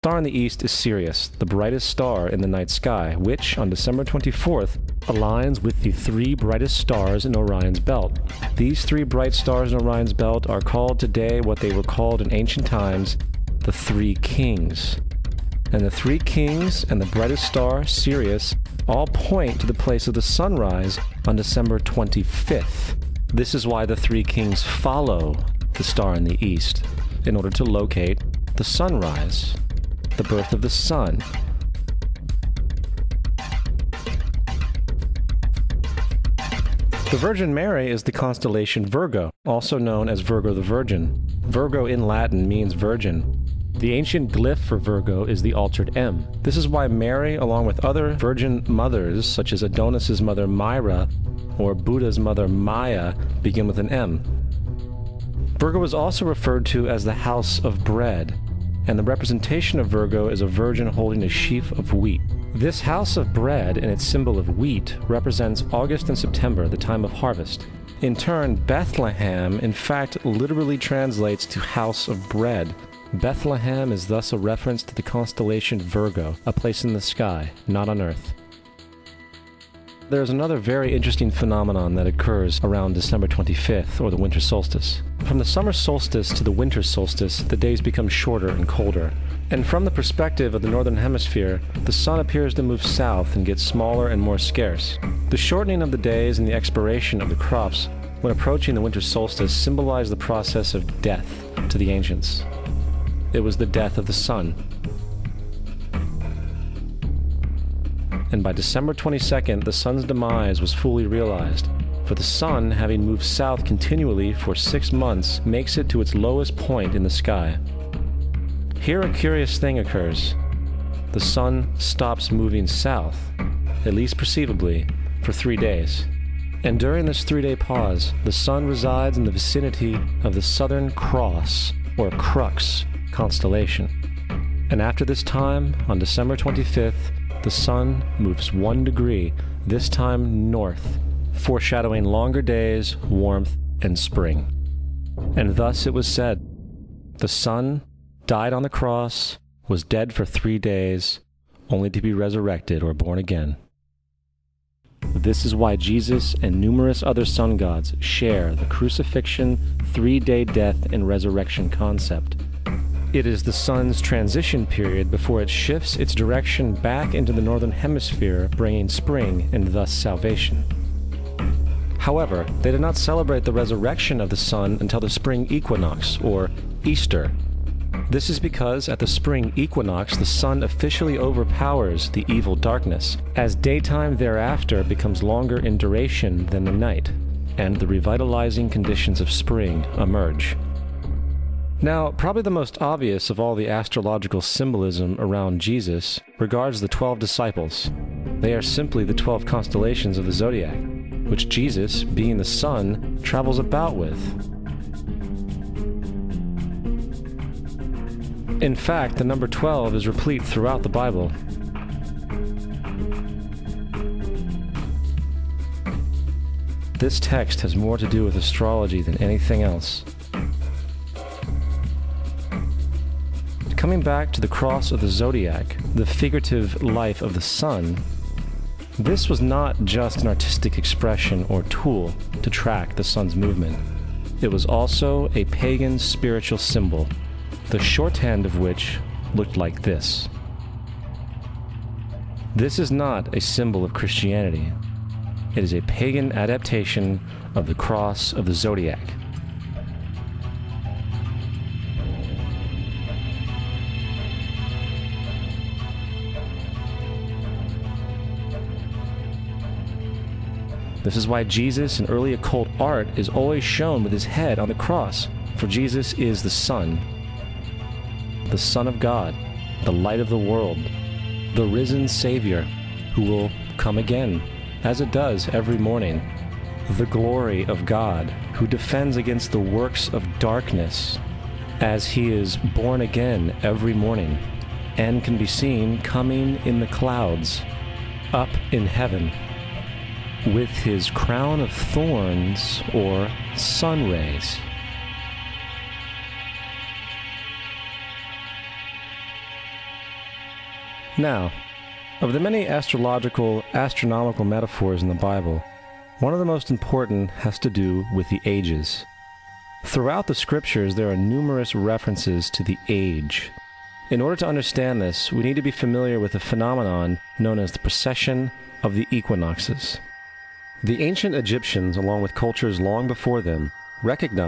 star in the east is Sirius, the brightest star in the night sky, which, on December 24th, aligns with the 3 brightest stars in Orion's belt. These 3 bright stars in Orion's belt are called today what they were called in ancient times, the 3 Kings. And the 3 Kings and the brightest star, Sirius, all point to the place of the sunrise on December 25th. This is why the 3 Kings follow the star in the east, in order to locate the sunrise, the birth of the sun. The Virgin Mary is the constellation Virgo, also known as Virgo the Virgin. Virgo in Latin means virgin. The ancient glyph for Virgo is the altered M. This is why Mary, along with other virgin mothers, such as Adonis's mother Myra or Buddha's mother Maya, begin with an M. Virgo is also referred to as the house of bread, and the representation of Virgo is a virgin holding a sheaf of wheat. This house of bread and its symbol of wheat represents August and September, the time of harvest. In turn, Bethlehem, in fact, literally translates to house of bread. Bethlehem is thus a reference to the constellation Virgo, a place in the sky, not on Earth. There is another very interesting phenomenon that occurs around December 25th, or the winter solstice. From the summer solstice to the winter solstice, the days become shorter and colder. And from the perspective of the northern hemisphere, the sun appears to move south and get smaller and more scarce. The shortening of the days and the expiration of the crops when approaching the winter solstice symbolize the process of death to the ancients. It was the death of the sun. And by December 22nd, the sun's demise was fully realized, for the sun, having moved south continually for 6 months, makes it to its lowest point in the sky. Here a curious thing occurs. The sun stops moving south, at least perceivably, for 3 days. And during this 3-day pause, the sun resides in the vicinity of the Southern Cross, or Crux, constellation. And after this time, on December 25th, the sun moves 1 degree, this time north, foreshadowing longer days, warmth, and spring. And thus it was said, the sun died on the cross, was dead for 3 days, only to be resurrected or born again. This is why Jesus and numerous other sun gods share the crucifixion, 3-day death, and resurrection concept. It is the sun's transition period before it shifts its direction back into the northern hemisphere, bringing spring and thus salvation. However, they did not celebrate the resurrection of the sun until the spring equinox, or Easter. This is because at the spring equinox the sun officially overpowers the evil darkness, as daytime thereafter becomes longer in duration than the night, and the revitalizing conditions of spring emerge. Now, probably the most obvious of all the astrological symbolism around Jesus regards the 12 disciples. They are simply the 12 constellations of the zodiac, which Jesus, being the sun, travels about with. In fact, the number 12 is replete throughout the Bible. This text has more to do with astrology than anything else. Coming back to the cross of the zodiac, the figurative life of the sun, this was not just an artistic expression or tool to track the sun's movement. It was also a pagan spiritual symbol, the shorthand of which looked like this. This is not a symbol of Christianity. It is a pagan adaptation of the cross of the zodiac. This is why Jesus in early occult art is always shown with his head on the cross, for Jesus is the Son of God, the light of the world, the risen Savior, who will come again, as it does every morning, the glory of God, who defends against the works of darkness, as he is born again every morning, and can be seen coming in the clouds, up in heaven, with his crown of thorns, or sun rays. Now, of the many astronomical metaphors in the Bible, one of the most important has to do with the ages. Throughout the scriptures, there are numerous references to the age. In order to understand this, we need to be familiar with a phenomenon known as the precession of the equinoxes. The ancient Egyptians, along with cultures long before them, recognized